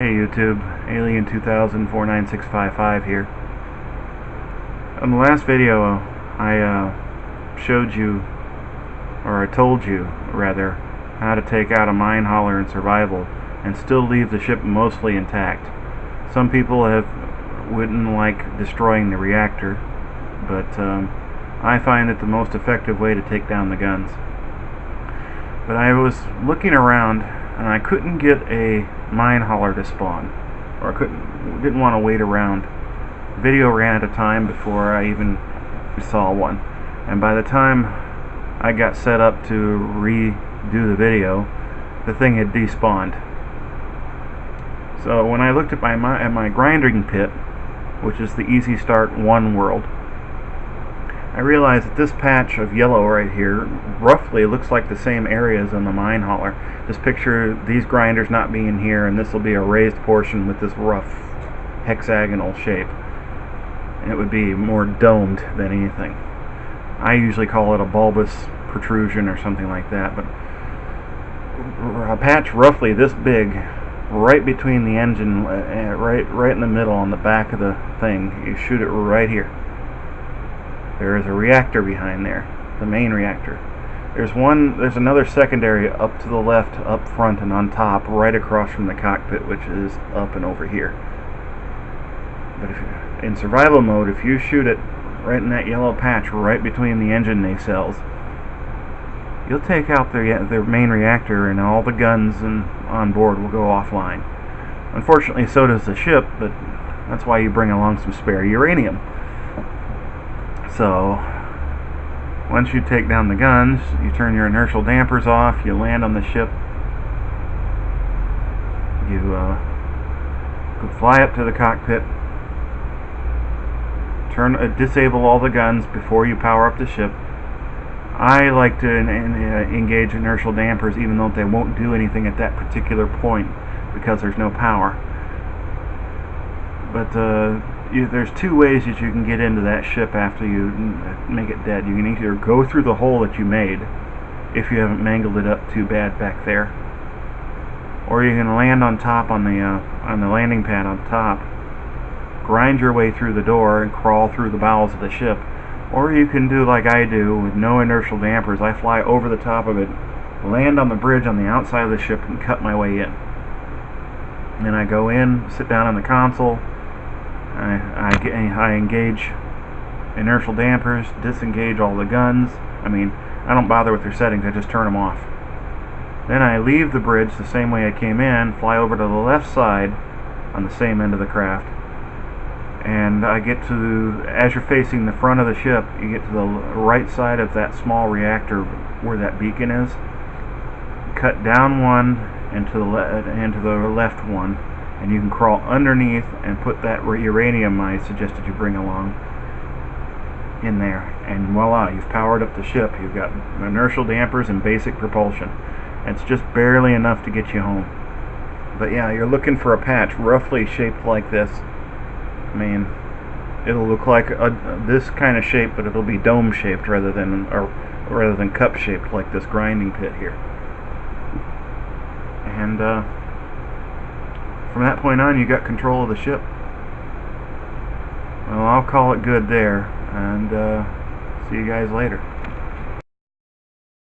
Hey YouTube, Alien 2000 49655 here. In the last video, I showed you, or I told you rather, how to take out a mine hauler in survival and still leave the ship mostly intact. Some people wouldn't like destroying the reactor, but I find it the most effective way to take down the guns. But I was looking around and I couldn't get a mine hauler to spawn, or didn't want to wait around. The video ran out of time before I even saw one, and by the time I got set up to redo the video, the thing had despawned. So when I looked at my grinding pit, which is the Easy Start 1 world, I realized that this patch of yellow right here roughly looks like the same area as on the mine hauler. Just picture these grinders not being here, and this will be a raised portion with this rough hexagonal shape. And it would be more domed than anything. I usually call it a bulbous protrusion or something like that, but a patch roughly this big, right between the engine, right in the middle on the back of the thing. You shoot it right here. There is a reactor behind there, the main reactor. There's another secondary up to the left, up front, and on top, right across from the cockpit, which is up and over here. But in survival mode, if you shoot it right in that yellow patch, right between the engine nacelles, you'll take out their main reactor, and all the guns on board will go offline. Unfortunately, so does the ship, but that's why you bring along some spare uranium. So, once you take down the guns, you turn your inertial dampers off, you land on the ship, you fly up to the cockpit, disable all the guns before you power up the ship. I like to engage inertial dampers even though they won't do anything at that particular point because there's no power. But there's two ways that you can get into that ship after you make it dead. You can either go through the hole that you made, if you haven't mangled it up too bad back there, or you can land on top on the landing pad on top, grind your way through the door and crawl through the bowels of the ship, or you can do like I do with no inertial dampers. I fly over the top of it, land on the bridge on the outside of the ship, and cut my way in. Then I go in, sit down on the console. I engage inertial dampers, disengage all the guns. I don't bother with their settings, I just turn them off. Then I leave the bridge the same way I came in, fly over to the left side on the same end of the craft, and I get to, as you're facing the front of the ship, you get to the right side of that small reactor where that beacon is. Cut down one and to the left one, and you can crawl underneath and put that uranium I suggested you bring along in there, and voila, you've powered up the ship. You've got inertial dampers and basic propulsion. It's just barely enough to get you home. But yeah, you're looking for a patch roughly shaped like this. It'll look like this kind of shape, but it'll be dome shaped rather than cup shaped like this grinding pit here. And from that point on, you got control of the ship. Well, I'll call it good there, and see you guys later.